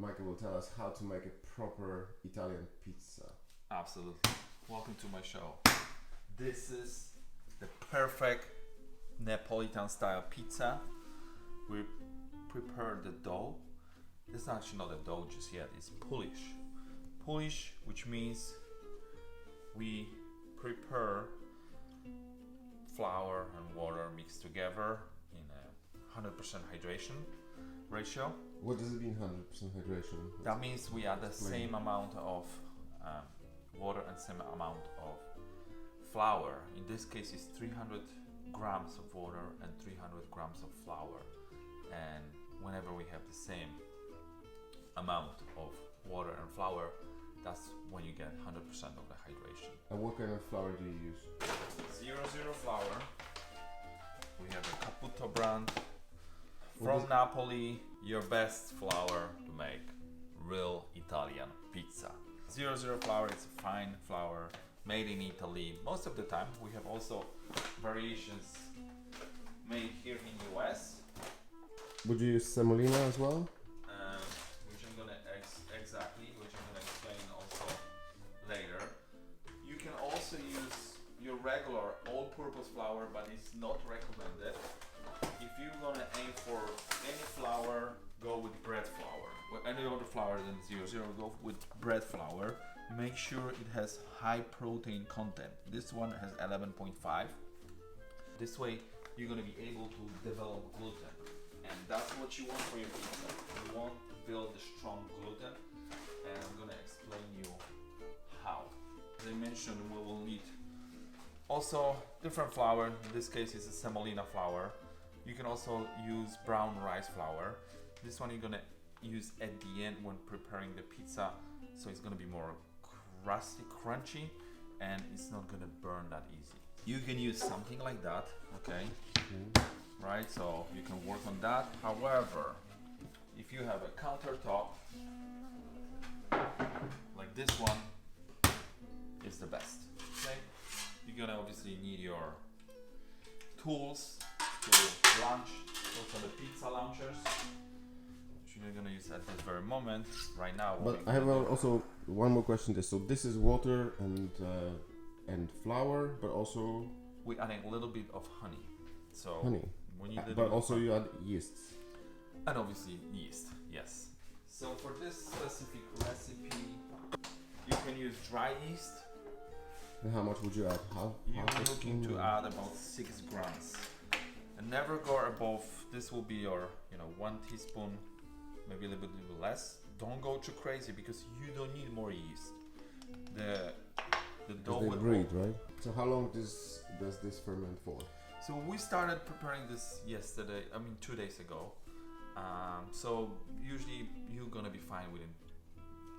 Michael will tell us how to make a proper Italian pizza. Absolutely. Welcome to my show. This is the perfect Neapolitan style pizza. We prepared the dough. It's actually not a dough just yet, it's pulish. Pulish, which means we prepare flour and water mixed together in a 100% hydration ratio. What does it mean, 100% hydration? That means we add the same amount of water and same amount of flour. In this case, it's 300 grams of water and 300 grams of flour. And whenever we have the same amount of water and flour, that's when you get 100% of the hydration. And what kind of flour do you use? 00 flour. We have a Caputo brand from Napoli, your best flour to make real Italian pizza. 00 flour is a fine flour made in Italy. Most of the time we have also variations made here in US. Would you use semolina as well? Which I'm gonna explain also later. You can also use your regular all-purpose flour, but it's not recommended. If you're gonna aim for any flour, go with bread flour. With any other flour than 00, go with bread flour. Make sure it has high protein content. This one has 11.5. This way you're gonna be able to develop gluten, and that's what you want for your pizza. You want to build a strong gluten, and I'm gonna explain you how. As I mentioned, we will need also different flour. In this case, it's a semolina flour. You can also use brown rice flour. This one you're gonna use at the end when preparing the pizza, so it's gonna be more crusty, crunchy, and it's not gonna burn that easy. You can use something like that, okay? Right, so you can work on that. However, if you have a countertop like this one, is the best. Okay, you're gonna obviously need your tools to launch. Those are the pizza launchers, which we're gonna use at this very moment. Right now. But I have also one more question. So this is water and flour, but also we're adding a little bit of honey. So honey. we need But also you add yeast. And obviously yeast. Yes. So for this specific recipe, you can use dry yeast. And how much would you add? You're looking to add about 6 grams. And never go above, this will be your 1 teaspoon, maybe a little bit less. Don't go too crazy because you don't need more yeast. The dough will breed, right? So how long does this ferment for? So we started preparing this 2 days ago. So usually you're gonna be fine within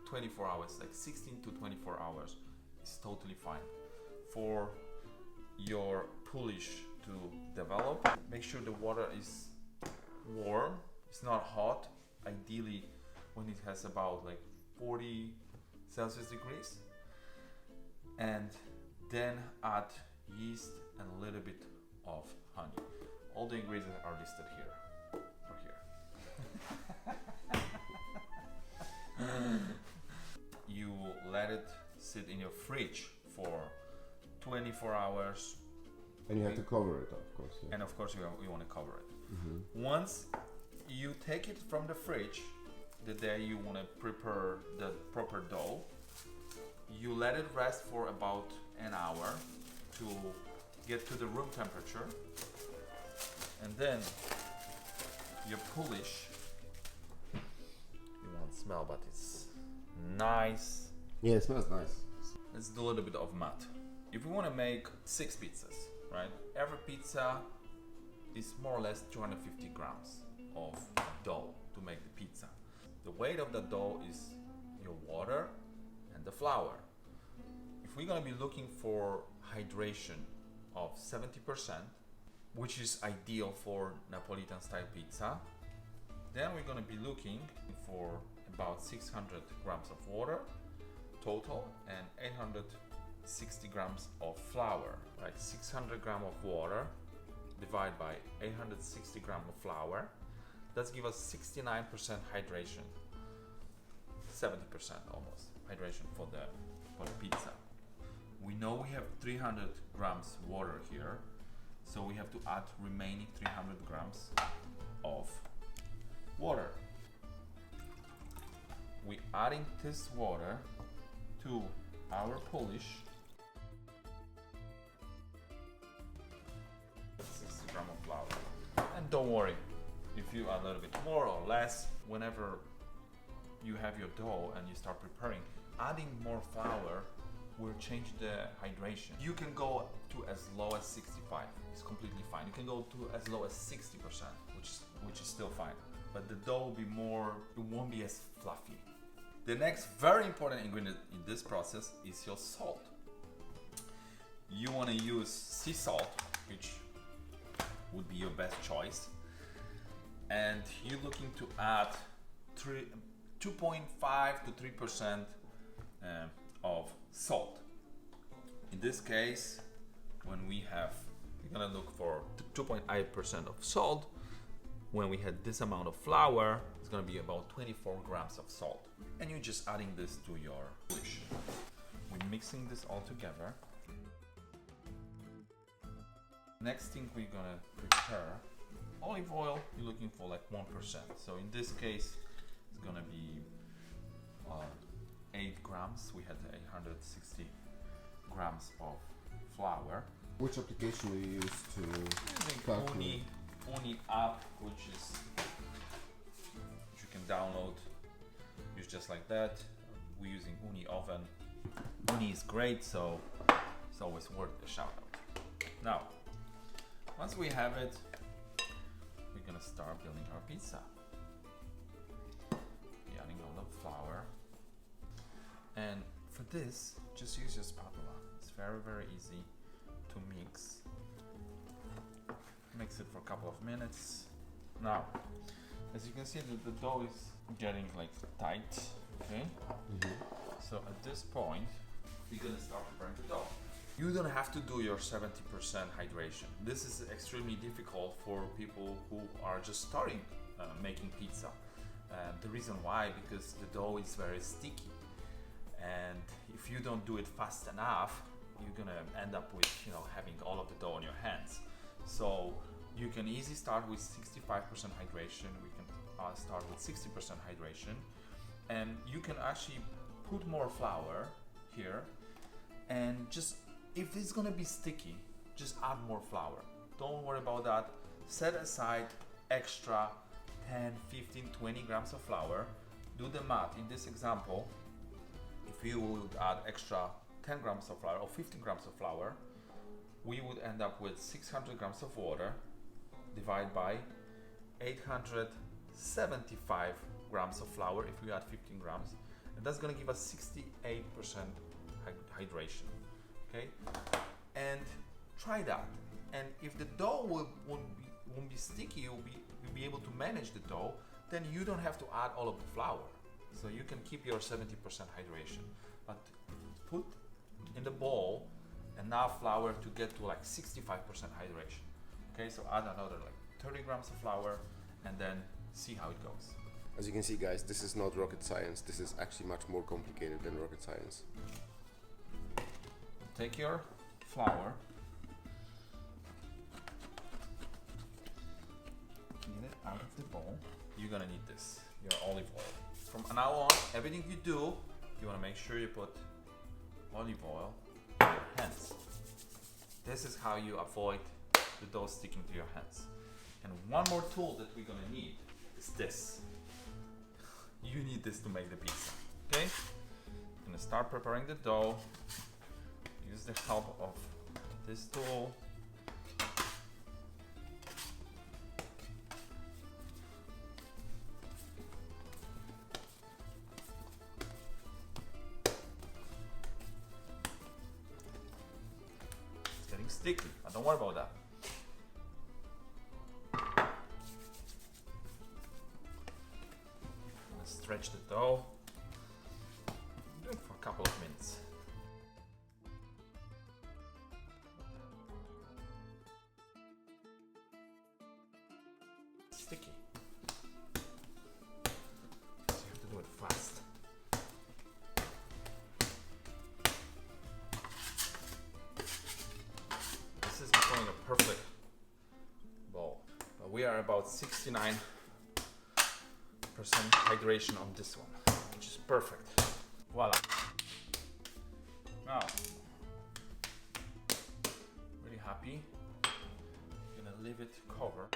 24 hours, like 16 to 24 hours. It's totally fine for your pulish to develop. Make sure the water is warm, it's not hot. Ideally when it has about like 40 Celsius degrees, and then add yeast and a little bit of honey. All the ingredients are listed here or here. You let it sit in your fridge for 24 hours. And you have to cover it, of course. Yeah. And of course you want to cover it. Once you take it from the fridge, the day you want to prepare the proper dough, you let it rest for about an hour to get to the room temperature, and then your pulish, you won't smell, but it's nice. Yeah, it smells nice. Let's do a little bit of math. If we want to make 6 pizzas, right? Every pizza is more or less 250 grams of dough to make the pizza. The weight of the dough is your water and the flour. If we're going to be looking for hydration of 70%, which is ideal for Neapolitan style pizza, then we're going to be looking for about 600 grams of water total and 860 grams of flour, right? 600 grams of water divided by 860 grams of flour, that's give us 69% hydration. 70% almost hydration for the pizza. We know we have 300 grams water here, so we have to add remaining 300 grams of water. We adding this water to our polish. 60 grams of flour. And don't worry, if you add a little bit more or less, whenever you have your dough and you start preparing, adding more flour will change the hydration. You can go to as low as 65. It's completely fine. You can go to as low as 60%, which is still fine. But the dough will be more, it won't be as fluffy. The next very important ingredient in this process is your salt. You want to use sea salt, which would be your best choice. And you're looking to add 2.5 to 3% of salt. In this case, when we're gonna look for 2.5% of salt. When we had this amount of flour, it's gonna be about 24 grams of salt. And you're just adding this to your dish. We're mixing this all together. Next thing we're gonna prepare, olive oil, you're looking for like 1%. So in this case, it's gonna be 8 grams. We had 860 grams of flour. Which application do you use to Using calculate? Uni app, which you can download. Use just like that. We're using Uni oven. Uni is great, so it's always worth a shout out. Now, once we have it, we're gonna start building our pizza. Adding all the flour. And for this, just use your spatula. It's very, very easy to mix. Mix it for a couple of minutes. Now, as you can see, the dough is getting like tight, okay? So at this point, we're gonna start preparing the dough. You don't have to do your 70% hydration. This is extremely difficult for people who are just starting making pizza. The reason why, because the dough is very sticky. And if you don't do it fast enough, you're gonna end up with, having all of the dough on your hands. So you can easily start with 65% hydration. We can start with 60% hydration. And you can actually put more flour here. And just, if it's gonna be sticky, just add more flour. Don't worry about that. Set aside extra 10, 15, 20 grams of flour. Do the math. In this example, if you would add extra 10 grams of flour or 15 grams of flour, we would end up with 600 grams of water divided by 875 grams of flour if we add 15 grams. And that's going to give us 68% hydration. Okay? And try that. And if the dough won't be sticky, you'll be able to manage the dough, then you don't have to add all of the flour. So you can keep your 70% hydration. But put in the bowl enough flour to get to like 65% hydration. Okay, so add another like 30 grams of flour and then see how it goes. As you can see, guys, this is not rocket science. This is actually much more complicated than rocket science. Take your flour, get it out of the bowl. You're gonna need this, your olive oil. From now on, everything you do, you wanna make sure you put olive oil on your hands. This is how you avoid the dough sticking to your hands. And one more tool that we're gonna need is this. You need this to make the pizza, okay? I'm gonna start preparing the dough. Use the help of this tool. It's getting sticky, but don't worry about that. Let's stretch the dough. Do it for a couple of minutes. Sticky. So you have to do it fast. about 69% hydration on this one, which is perfect. Voila. Now, really happy. Gonna leave it cover,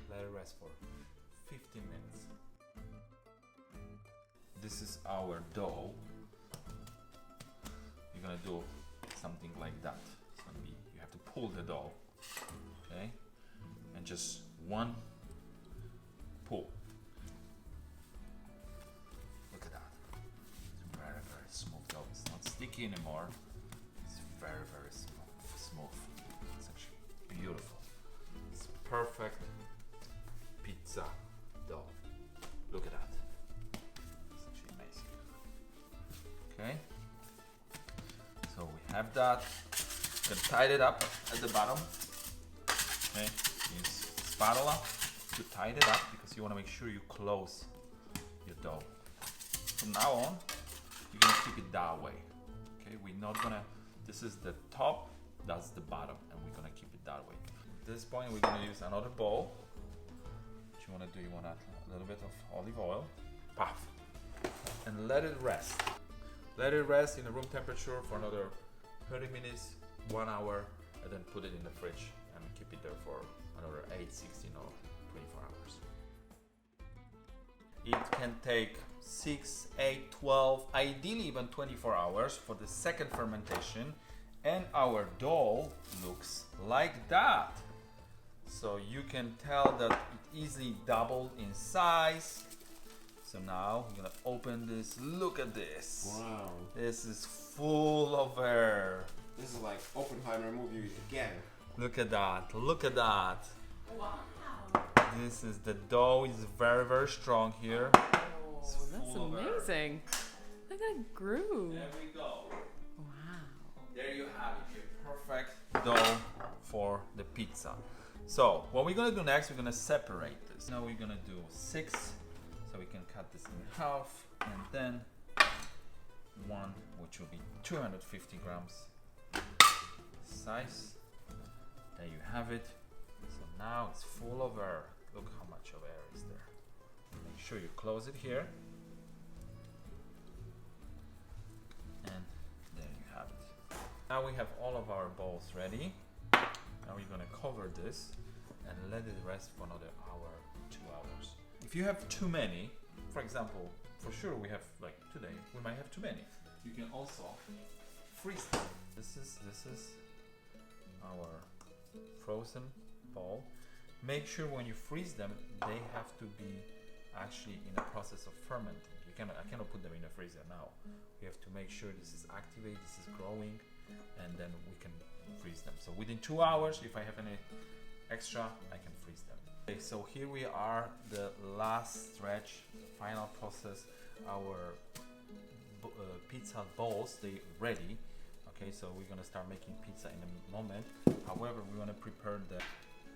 let it rest for 15 minutes. This is our dough. You're gonna do something like that. It's gonna be, you have to pull the dough, okay? And just one pull. Look at that. It's very, very smooth dough. It's not sticky anymore. It's very, very smooth. It's actually beautiful. It's perfect pizza dough. Look at that. It's actually amazing. Okay. So we have that. You can tie it up at the bottom. Okay. Use spatula to tie it up because you want to make sure you close your dough. From now on, you're gonna keep it that way. Okay, we're not gonna. This is the top, that's the bottom, and we're gonna keep it that way. At this point, we're gonna use another bowl. What you wanna do? You want to add a little bit of olive oil, puff, and let it rest. Let it rest in a room temperature for another 30 minutes, 1 hour, and then put it in the fridge and keep it there for another 8, 16, or 24 hours. It can take 6, 8, 12, ideally even 24 hours for the second fermentation, and our dough looks like that. So you can tell that it easily doubled in size. So now I'm gonna open this. Look at this. Wow. This is full of air. This is like Oppenheimer movie again. Look at that. Look at that. Wow. This is the dough is very, very strong here. Oh, that's full of air. amazing. Look at that groove. There we go. Wow. There you have it. Your perfect dough for the pizza. So what we're gonna do next, we're gonna separate this. Now we're gonna do 6. So we can cut this in half, and then one, which will be 250 grams size. There you have it. So now it's full of air. Look how much of air is there. Make sure you close it here. And there you have it. Now we have all of our bowls ready. Now we're gonna cover this and let it rest for another hour, 2 hours. If you have too many, for example, for sure we have, like today, we might have too many. You can also freeze them. This is our frozen bowl. Make sure when you freeze them, they have to be actually in a process of fermenting. I cannot put them in a freezer now. We have to make sure this is activated, this is growing, and then we can freeze them. So within 2 hours, if I have any extra, I can freeze them. Okay, so here we are, the last stretch, final process. Our pizza balls, they ready. Okay, so we're gonna start making pizza in a moment. However, we wanna prepare the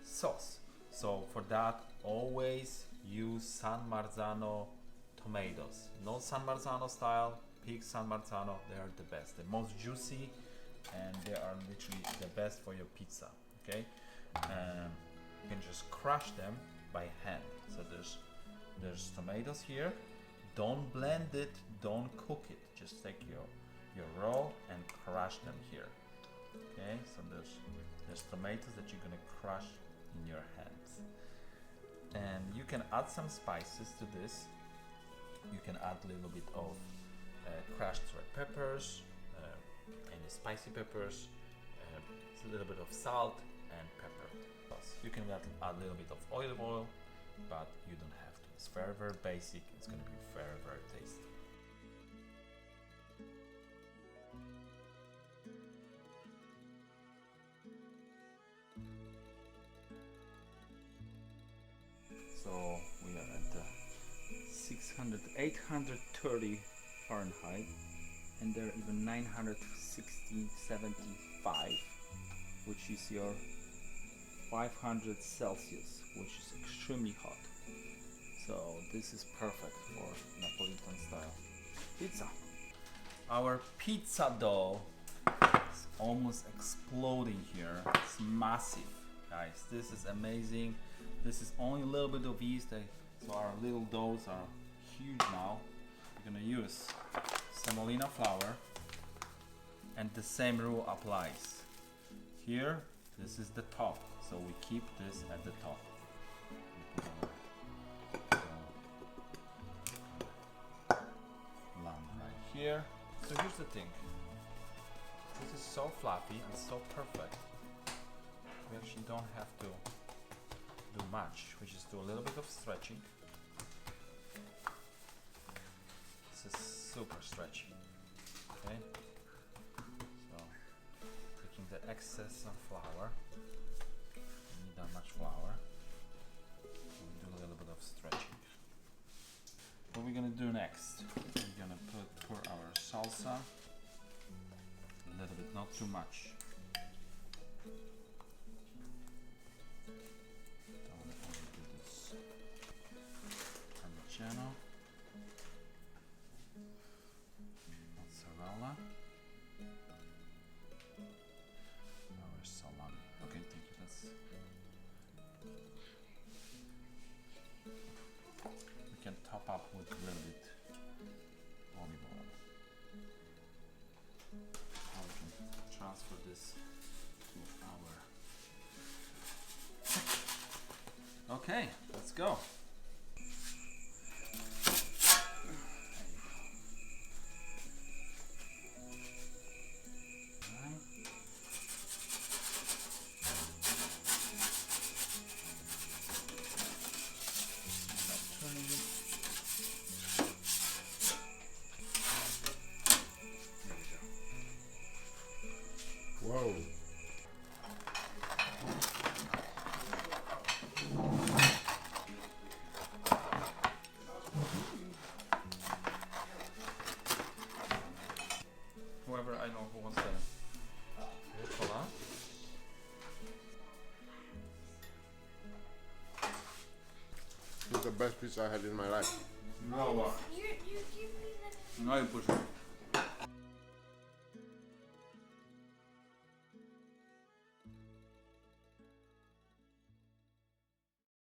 sauce. So for that, always use San Marzano tomatoes. No San Marzano style, pig San Marzano, they are the best. The most juicy, and they are literally the best for your pizza. Okay, you can just crush them by hand. So there's tomatoes here. Don't blend it, don't cook it. Just take your roll and crush them here. Okay, so there's tomatoes that you're gonna crush in your hands. And you can add some spices to this. You can add a little bit of crushed red peppers, any spicy peppers, a little bit of salt and pepper. You can add a little bit of olive oil, but you don't have to. It's very, very basic. It's going to be very, very tasty. So we are at 830 Fahrenheit, and there are even 960, 75, which is your 500 Celsius, which is extremely hot. So this is perfect for Napolitan style pizza. Our pizza dough is almost exploding here. It's massive, guys. This is amazing. This is only a little bit of yeast, so our little doughs are huge now. We're gonna use semolina flour, and the same rule applies. Here, this is the top, so we keep this at the top. Lump right here. So here's the thing. This is so fluffy and so perfect. We actually don't have to do much. We just do a little bit of stretching. This is super stretchy. Okay? So taking the excess of flour. Don't need that much flour. And do a little bit of stretching. What we're gonna do next? We're gonna pour our salsa. A little bit, not too much. Don't only do this parmigiano, mozzarella, our salami. Okay, thank you. That's. We can top up with a little bit olive oil. Now we can transfer this to our. Okay, let's go. Whoa. Whoever I know who wants the rucola. This is the best pizza I had in my life. No, You give me the no, you push it.